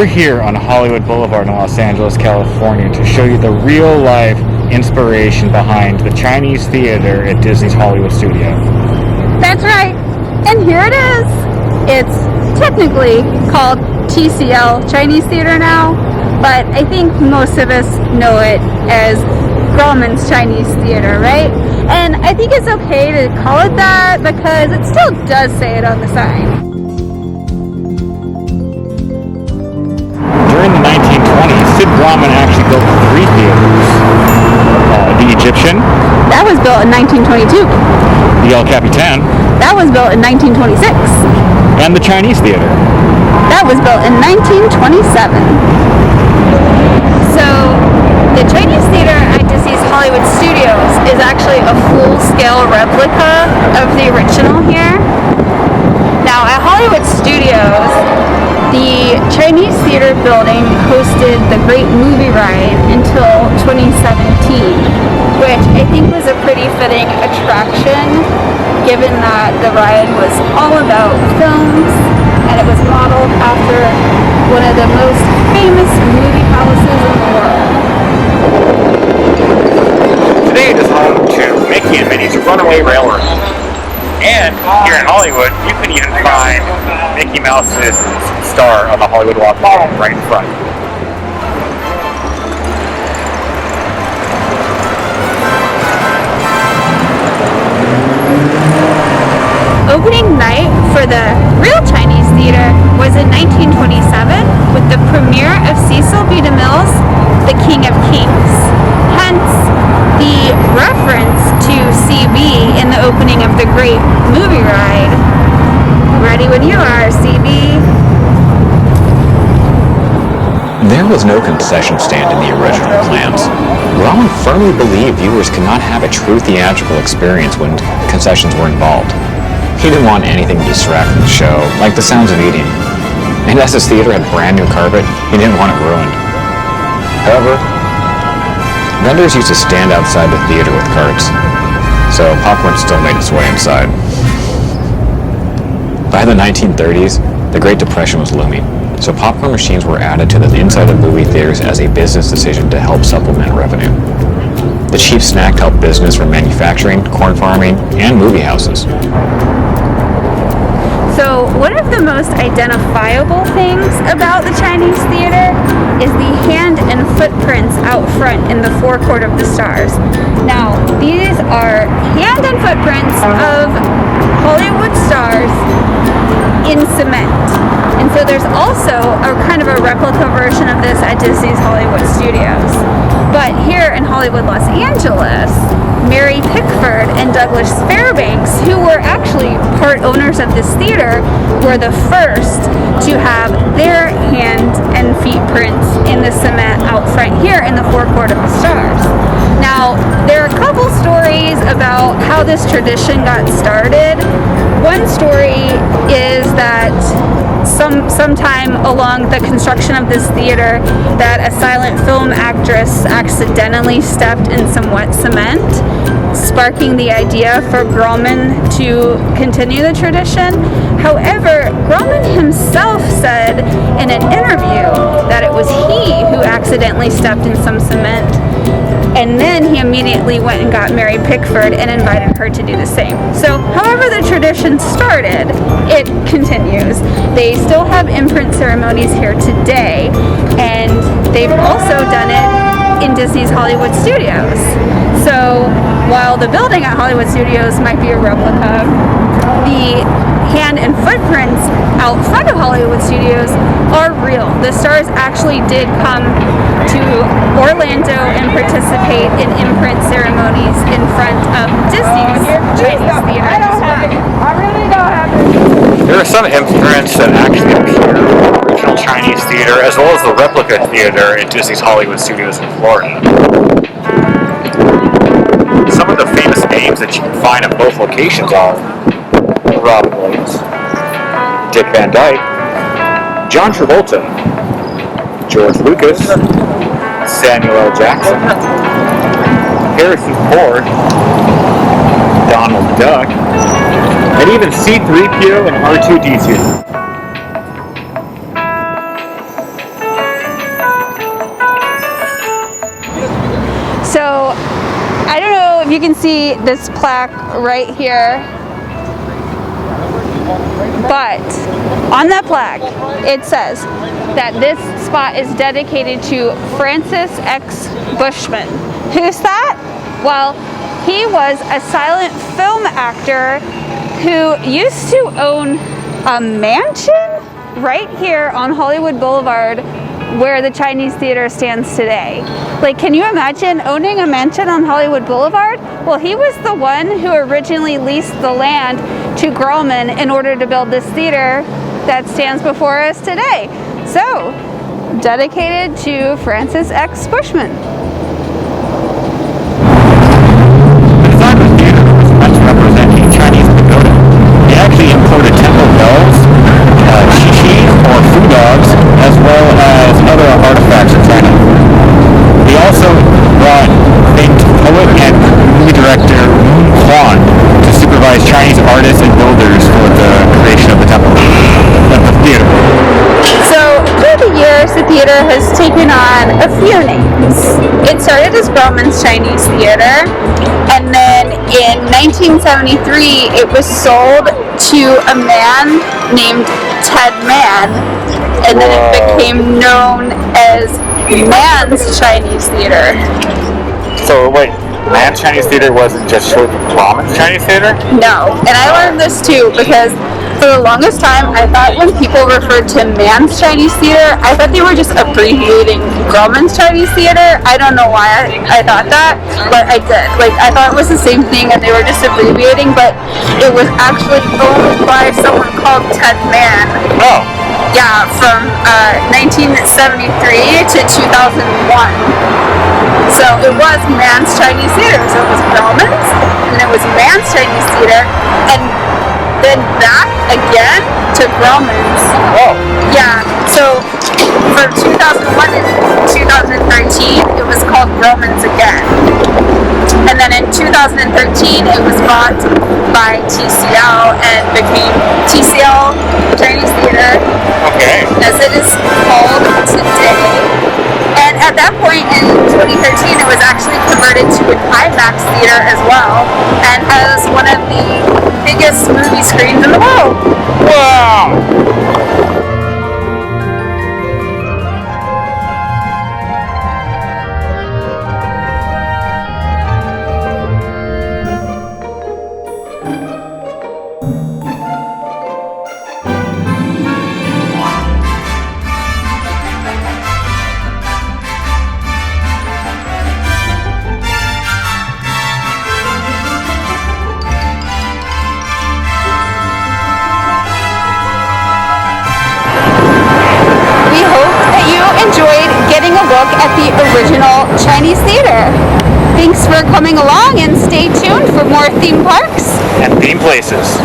We're here on Hollywood Boulevard in Los Angeles, California to show you the real-life inspiration behind the Chinese Theater at Disney's Hollywood Studio. That's right, and here it is. It's technically called TCL Chinese Theater now, but I think most of us know it as Graumans Chinese Theater, right? And I think it's okay to call it that because it still does say it on the sign. During the 1920s, Sid Grauman actually built 3 theaters. The Egyptian. That was built in 1922. The El Capitan. That was built in 1926. And the Chinese Theater. That was built in 1927. So, the Chinese Theater at Disney's Hollywood Studios is actually a full-scale replica of the original here. Now, at Hollywood Studios, the Chinese Theater building hosted the Great Movie Ride until 2017, which I think was a pretty fitting attraction, given that the ride was all about films, and it was modeled after one of the most famous movie palaces in the world. Today it is home to Mickey and Minnie's Runaway Railroad. And here in Hollywood, you can even find Mickey Mouse's star on the Hollywood Walk of Fame right in front. Opening night for the real Chinese Theater was in 1927 with the premiere of Cecil B. DeMille's The King of Kings. Hence, the reference to CB in the opening of the Great Movie Ride. Ready when you are, CB. There was no concession stand in the original plans. Grauman firmly believed viewers could not have a true theatrical experience when concessions were involved. He didn't want anything to distract from the show, like the sounds of eating. And as his theater had brand new carpet, he didn't want it ruined. However, vendors used to stand outside the theater with carts, so popcorn still made its way inside. By the 1930s, the Great Depression was looming, so popcorn machines were added to the inside of movie theaters as a business decision to help supplement revenue. The cheap snack helped business from manufacturing, corn farming, and movie houses. So one of the most identifiable things about the Chinese Theater is the hand and footprints out front in the forecourt of the stars. Now, these are hand and footprints of Hollywood stars in cement. And so there's also a kind of a replica version of this at Disney's Hollywood Studios. But here in Hollywood, Los Angeles, Mary Pickford and Douglas Fairbanks, who were actually part owners of this theater, were the first to have their hand and feet prints in the cement out front here in the forecourt of the stars. Now, there are a couple stories about how this tradition got started. One story is that sometime along the construction of this theater that a silent film actress accidentally stepped in some wet cement, sparking the idea for Grauman to continue the tradition. However, Grauman himself said in an interview that it was he who accidentally stepped in some cement, and then he immediately went and got Mary Pickford and invited her to do the same. So, however the tradition started, it continues. They still have imprint ceremonies here today, and they've also done it in Disney's Hollywood Studios. So, while the building at Hollywood Studios might be a replica, the hand and footprints out front of Hollywood Studios are real. The stars actually did come to Orlando and participate in imprint ceremonies in front of Disney's Chinese Theater as well. There are some imprints that actually appear in the original Chinese Theater, as well as the replica theater at Disney's Hollywood Studios in Florida. Some of the famous names that you can find at both locations are Robin Williams, Dick Van Dyke, John Travolta, George Lucas, Samuel L. Jackson, Harrison Ford, Donald Duck, and even C-3PO and R2-D2. you can see this plaque right here. But on that plaque, it says that this spot is dedicated to Francis X. Bushman. Who's that? Well, he was a silent film actor who used to own a mansion right here on Hollywood Boulevard where the Chinese Theater stands today. Like, can you imagine owning a mansion on Hollywood Boulevard? Well, he was the one who originally leased the land to Grauman in order to build this theater that stands before us today. So, dedicated to Francis X. Bushman. The design of the theater was meant to represent a Chinese pagoda. They actually imported temple bells, shishi or food dogs, as well as other artifacts from China. They also brought famed poet and movie director Huan to supervise Chinese artists and builders for the creation of the temple, of the theater. So, through the years, the theater has taken on a few names. It started as Graumans Chinese Theater, and then in 1973, it was sold to a man named Ted Mann, and then it became known as Man's Chinese Theater. So wait, Man's Chinese Theater wasn't just short for Graumans Chinese Theater? No, and I learned this too because for the longest time I thought when people referred to Man's Chinese Theater, I thought they were just abbreviating Graumans Chinese Theater. I don't know why I thought that, but I did. Like, I thought it was the same thing and they were just abbreviating, but it was actually owned by someone called Ted Mann. Oh. Yeah, from 1973 to 2001. So it was Man's Chinese Theater. So it was Graumans, and it was Man's Chinese Theater, and then back again to Graumans. Oh. Yeah, so from 2001 and 2013, it was called Graumans again. And then in 2013, it was bought by TCL and became TCL Chinese Theater, Okay. as it is called today. And at that point in 2013, it was actually converted to an IMAX theater as well, and has one of the biggest movie screens in the world. Wow. Enjoyed getting a look at the original Chinese Theater. Thanks for coming along and stay tuned for more theme parks And theme places.